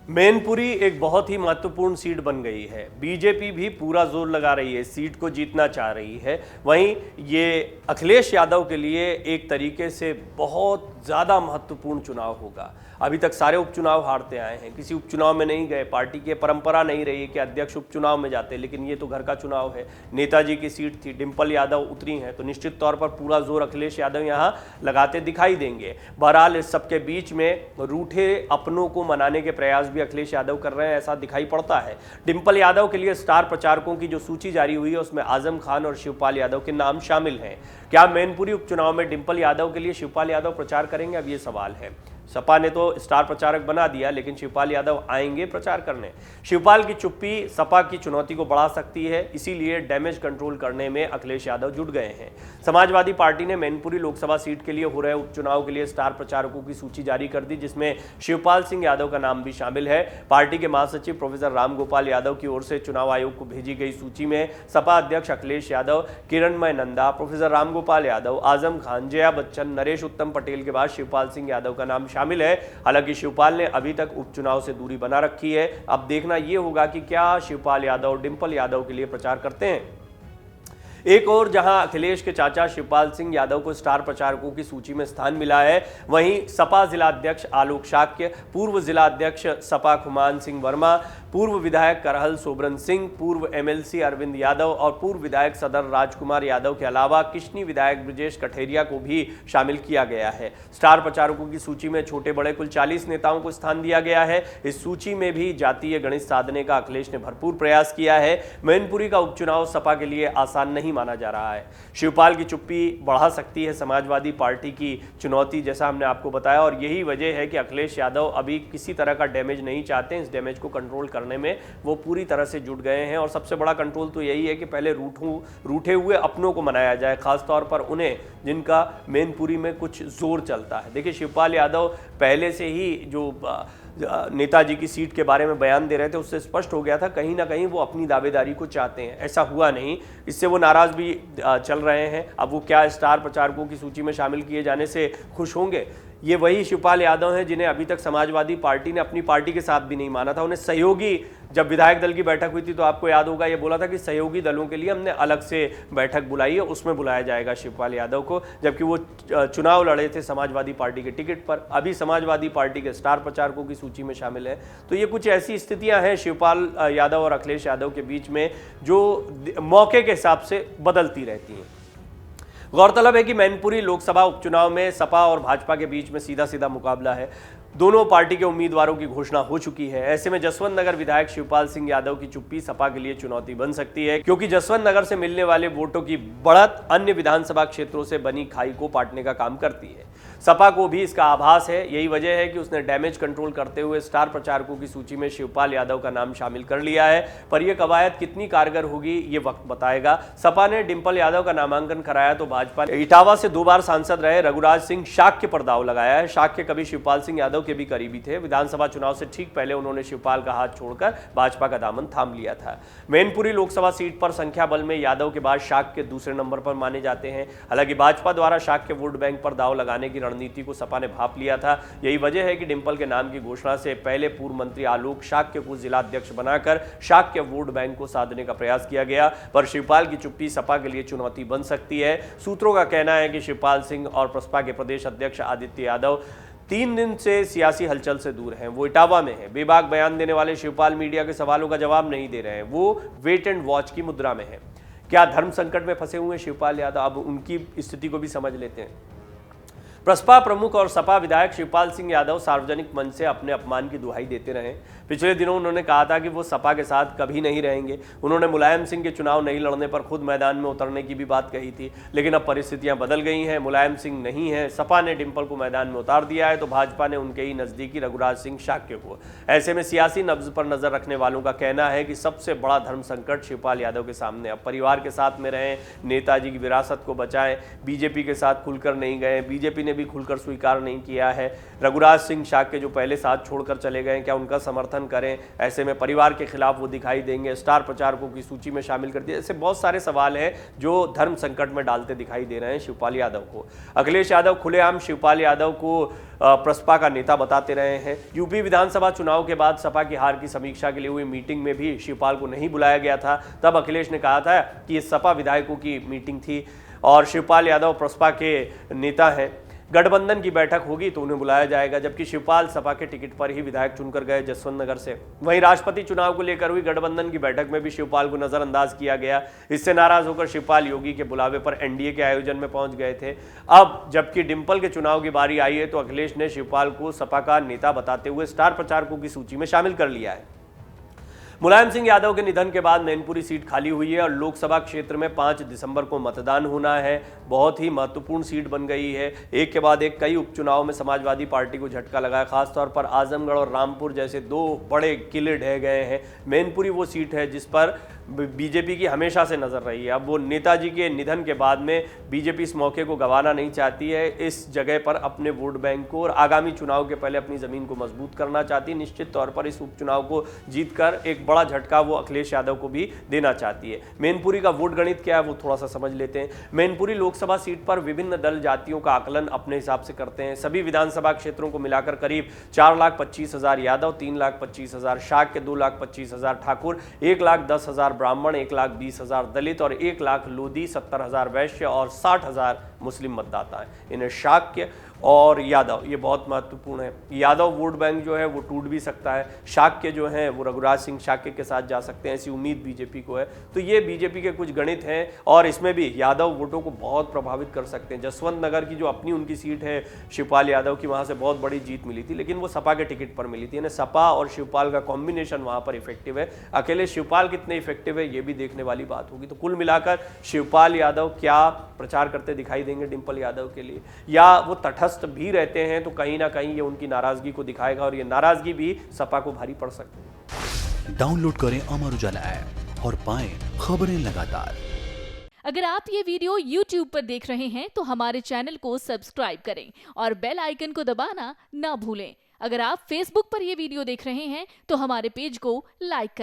मैनपुरी एक बहुत ही महत्वपूर्ण सीट बन गई है। बीजेपी भी पूरा जोर लगा रही है, सीट को जीतना चाह रही है। वहीं ये अखिलेश यादव के लिए एक तरीके से बहुत ज़्यादा महत्वपूर्ण चुनाव होगा। अभी तक सारे उपचुनाव हारते आए हैं, किसी उपचुनाव में नहीं गए। पार्टी की परंपरा नहीं रही है कि अध्यक्ष उपचुनाव में जाते, लेकिन ये तो घर का चुनाव है। नेताजी की सीट थी, डिंपल यादव उतरी हैं, तो निश्चित तौर पर पूरा जोर अखिलेश यादव यहाँ लगाते दिखाई देंगे। बहरहाल इस सबके बीच में रूठे अपनों को मनाने के प्रयास भी अखिलेश यादव कर रहे हैं, ऐसा दिखाई पड़ता है। डिंपल यादव के लिए स्टार प्रचारकों की जो सूची जारी हुई है उसमें आजम खान और शिवपाल यादव के नाम शामिल हैं। क्या मैनपुरी उपचुनाव में डिंपल यादव के लिए शिवपाल यादव प्रचार करेंगे, अब ये सवाल है। सपा ने तो स्टार प्रचारक बना दिया, लेकिन शिवपाल यादव आएंगे प्रचार करने। शिवपाल की चुप्पी सपा की चुनौती को बढ़ा सकती है, इसीलिए डैमेज कंट्रोल करने में अखिलेश यादव जुट गए हैं। समाजवादी पार्टी ने मैनपुरी लोकसभा सीट के लिए हो रहे उपचुनाव के लिए स्टार प्रचारकों की सूची जारी कर दी, जिसमें शिवपाल सिंह यादव का नाम भी शामिल है। पार्टी के महासचिव प्रोफेसर रामगोपाल यादव की ओर से चुनाव आयोग को भेजी गई सूची में सपा अध्यक्ष अखिलेश यादव, किरणमय नंदा, प्रोफेसर रामगोपाल यादव, आजम खान, जया बच्चन, नरेश उत्तम पटेल के बाद शिवपाल सिंह यादव का नाम शामिल है। हालांकि शिवपाल ने अभी तक उपचुनाव से दूरी बना रखी है। अब देखना यह होगा कि क्या शिवपाल यादव डिंपल यादव के लिए प्रचार करते हैं। एक और जहां अखिलेश के चाचा शिवपाल सिंह यादव को स्टार प्रचारकों की सूची में स्थान मिला है, वहीं सपा जिला अध्यक्ष आलोक शाक्य, पूर्व जिला अध्यक्ष सपा खुमान सिंह वर्मा, पूर्व विधायक करहल सोबरन सिंह, पूर्व एमएलसी अरविंद यादव और पूर्व विधायक सदर राजकुमार यादव के अलावा किशनी विधायक ब्रजेश कठेरिया को भी शामिल किया गया है। स्टार प्रचारकों की सूची में छोटे बड़े कुल 40 नेताओं को स्थान दिया गया है। इस सूची में भी जातीय गणित साधने का अखिलेश ने भरपूर प्रयास किया है। मैनपुरी का उपचुनाव सपा के लिए आसान नहीं माना जा रहा है। शिवपाल की चुप्पी बढ़ा सकती है समाजवादी पार्टी की चुनौती, जैसा हमने आपको बताया, और यही वजह है कि अखिलेश यादव अभी किसी तरह का डैमेज नहीं चाहते। इस डैमेज को कंट्रोल करने में वो पूरी तरह से जुट गए हैं, और सबसे बड़ा कंट्रोल तो यही है कि पहले रूठे हुए अपनों को मनाया जाए, खासतौर पर उन्हें जिनका मैनपुरी में कुछ जोर चलता है। देखिए, शिवपाल यादव पहले से ही जो नेताजी की सीट के बारे में बयान दे रहे थे, उससे स्पष्ट हो गया था कहीं ना कहीं वो अपनी दावेदारी को चाहते हैं। ऐसा हुआ नहीं, इससे वो नाराज भी चल रहे हैं। अब वो क्या स्टार प्रचारकों की सूची में शामिल किए जाने से खुश होंगे? ये वही शिवपाल यादव हैं जिन्हें अभी तक समाजवादी पार्टी ने अपनी पार्टी के साथ भी नहीं माना था। उन्हें सहयोगी, जब विधायक दल की बैठक हुई थी तो आपको याद होगा, ये बोला था कि सहयोगी दलों के लिए हमने अलग से बैठक बुलाई है, उसमें बुलाया जाएगा शिवपाल यादव को, जबकि वो चुनाव लड़े थे समाजवादी पार्टी के टिकट पर। अभी समाजवादी पार्टी के स्टार प्रचारकों की सूची में शामिल है। तो ये कुछ ऐसी स्थितियां हैं शिवपाल यादव और अखिलेश यादव के बीच में जो मौके के हिसाब से बदलती रहती हैं। गौरतलब है कि मैनपुरी लोकसभा उपचुनाव में सपा और भाजपा के बीच में सीधा सीधा मुकाबला है। दोनों पार्टी के उम्मीदवारों की घोषणा हो चुकी है। ऐसे में जसवंत नगर विधायक शिवपाल सिंह यादव की चुप्पी सपा के लिए चुनौती बन सकती है, क्योंकि जसवंत नगर से मिलने वाले वोटों की बढ़त अन्य विधानसभा क्षेत्रों से बनी खाई को पाटने का काम करती है। सपा को भी इसका आभास है। यही वजह है कि उसने डैमेज कंट्रोल करते हुए स्टार प्रचारकों की सूची में शिवपाल यादव का नाम शामिल कर लिया है। पर यह कवायद कितनी कारगर होगी ये वक्त बताएगा। सपा ने डिंपल यादव का नामांकन कराया तो भाजपा ने इटावा से 2 बार सांसद रहे रघुराज सिंह शाक्य पर दाव लगाया है। शाक्य कभी शिवपाल सिंह यादव के भी करीबी थे। विधानसभा चुनाव से ठीक पहले उन्होंने शिवपाल का हाथ छोड़कर भाजपा का दामन थाम लिया था। मैनपुरी लोकसभा सीट पर संख्या बल में यादव के बाद शाक्य दूसरे नंबर पर माने जाते हैं। हालांकि भाजपा द्वारा शाक्य वोट बैंक पर दाव लगाने की रणनीति को सपा ने भांप लिया था। यही वजह है कि डिंपल के नाम की घोषणा से पहले पूर्व मंत्री आलोक शाक्य को जिला अध्यक्ष बनाकर शाक्य वोट बैंक को साधने का प्रयास किया गया। पर शिवपाल की चुप्पी सपा के लिए चुनौती बन सकती है। सूत्रों का कहना है कि शिवपाल सिंह और प्रसपा के प्रदेश अध्यक्ष आदित्य यादव 3 दिन से सियासी हलचल से दूर हैं। वो इटावा में हैं। बेबाक बयान देने वाले शिवपाल मीडिया के सवालों का जवाब नहीं दे रहे हैं। वो वेट एंड वॉच की मुद्रा में हैं। क्या धर्म संकट में फंसे हुए शिवपाल यादव? अब उनकी स्थिति को भी समझ लेते हैं। प्रसपा प्रमुख और सपा विधायक शिवपाल सिंह यादव सार्वजनिक मंच से अपने अपमान की दुहाई देते रहे। पिछले दिनों उन्होंने कहा था कि वो सपा के साथ कभी नहीं रहेंगे। उन्होंने मुलायम सिंह के चुनाव नहीं लड़ने पर खुद मैदान में उतरने की भी बात कही थी, लेकिन अब परिस्थितियां बदल गई हैं। मुलायम सिंह नहीं है, सपा ने डिंपल को मैदान में उतार दिया है, तो भाजपा ने उनके ही नजदीकी रघुराज सिंह शाक्य को। ऐसे में सियासी नब्ज पर नजर रखने वालों का कहना है कि सबसे बड़ा धर्म संकट शिवपाल यादव के सामने। अब परिवार के साथ में रहें, नेताजी की विरासत को बचाएं। बीजेपी के साथ खुलकर नहीं गए। बीजेपी ने भी खुलकर स्वीकार नहीं किया है। रघुराज सिंह शाक्य जो पहले साथ छोड़कर चले गए, क्या उनका समर्थन करें? ऐसे में परिवार के खिलाफ वो दिखाई देंगे, स्टार प्रचारकों की सूची में शामिल कर दिया। ऐसे बहुत सारे सवाल हैं जो धर्म संकट में डालते दिखाई दे रहे हैं शिवपाल यादव को। अखिलेश यादव खुलेआम शिवपाल यादव को प्रसपा का नेता बताते रहे हैं। यूपी विधानसभा चुनाव के बाद सपा की हार की समीक्षा के लिए हुई मीटिंग में भी शिवपाल को नहीं बुलाया गया था। तब अखिलेश ने कहा था कि ये सपा विधायकों की मीटिंग थी और शिवपाल यादव प्रसपा के नेता हैं, गठबंधन की बैठक होगी तो उन्हें बुलाया जाएगा। जबकि शिवपाल सपा के टिकट पर ही विधायक चुनकर गए जसवंत नगर से। वहीं राष्ट्रपति चुनाव को लेकर हुई गठबंधन की बैठक में भी शिवपाल को नजरअंदाज किया गया। इससे नाराज होकर शिवपाल योगी के बुलावे पर एनडीए के आयोजन में पहुंच गए थे। अब जबकि डिंपल के चुनाव की बारी आई है तो अखिलेश ने शिवपाल को सपा का नेता बताते हुए स्टार प्रचारकों की सूची में शामिल कर लिया है। मुलायम सिंह यादव के निधन के बाद मैनपुरी सीट खाली हुई है और लोकसभा क्षेत्र में 5 दिसंबर को मतदान होना है। बहुत ही महत्वपूर्ण सीट बन गई है। एक के बाद एक कई उपचुनाव में समाजवादी पार्टी को झटका लगा है। खासतौर पर आजमगढ़ और रामपुर जैसे 2 बड़े किले ढह गए हैं। मैनपुरी वो सीट है जिस पर बीजेपी की हमेशा से नजर रही है। अब वो नेताजी के निधन के बाद में बीजेपी इस मौके को गंवाना नहीं चाहती है। इस जगह पर अपने वोट बैंक को और आगामी चुनाव के पहले अपनी जमीन को मजबूत करना चाहती है। निश्चित तौर पर इस उपचुनाव को जीतकर एक बड़ा झटका वो अखिलेश यादव को भी देना चाहती है। मैनपुरी का वोट गणित क्या है वो थोड़ा सा समझ लेते हैं। मैनपुरी लोकसभा सीट पर विभिन्न दल जातियों का आकलन अपने हिसाब से करते हैं। सभी विधानसभा क्षेत्रों को मिलाकर करीब 4,25,000 यादव, 3,25,000 शाक्य, 2,25,000 ठाकुर, 1,10,000 ब्राह्मण, 1,20,000 दलित और 1 लाख लोधी, 70,000 वैश्य और 60,000 मुस्लिम मतदाता हैं। इन्हें शाक्य और यादव ये बहुत महत्वपूर्ण है। यादव वोट बैंक जो है वो टूट भी सकता है। शाक्य जो है वो रघुराज सिंह शाक्य के साथ जा सकते हैं, ऐसी उम्मीद बीजेपी को है। तो ये बीजेपी के कुछ गणित हैं और इसमें भी यादव वोटों को बहुत प्रभावित कर सकते हैं। जसवंत नगर की जो अपनी उनकी सीट है शिवपाल यादव की, वहाँ से बहुत बड़ी जीत मिली थी, लेकिन वो सपा के टिकट पर मिली थी। यानी सपा और शिवपाल का कॉम्बिनेशन वहाँ पर इफेक्टिव है। अकेले शिवपाल कितने इफेक्टिव है ये भी देखने वाली बात होगी। तो कुल मिलाकर शिवपाल यादव क्या प्रचार करते दिखाई देंगे डिंपल यादव के लिए, या वो तटस्थ भी रहते हैं, तो कहीं ना कहीं ये उनकी नाराजगी को दिखाएगा और ये नाराजगी भी सपा को भारी पड़ सकती है। डाउनलोड करें अमर उजाला ऐप और पाएं खबरें लगातार। अगर आप ये वीडियो YouTube पर देख रहे हैं तो हमारे चैनल को सब्सक्राइब करें और बेल आइकन को दबाना ना भूलें। अगर आप Facebook पर ये वीडियो देख रहे हैं तो हमारे पेज को लाइक करें।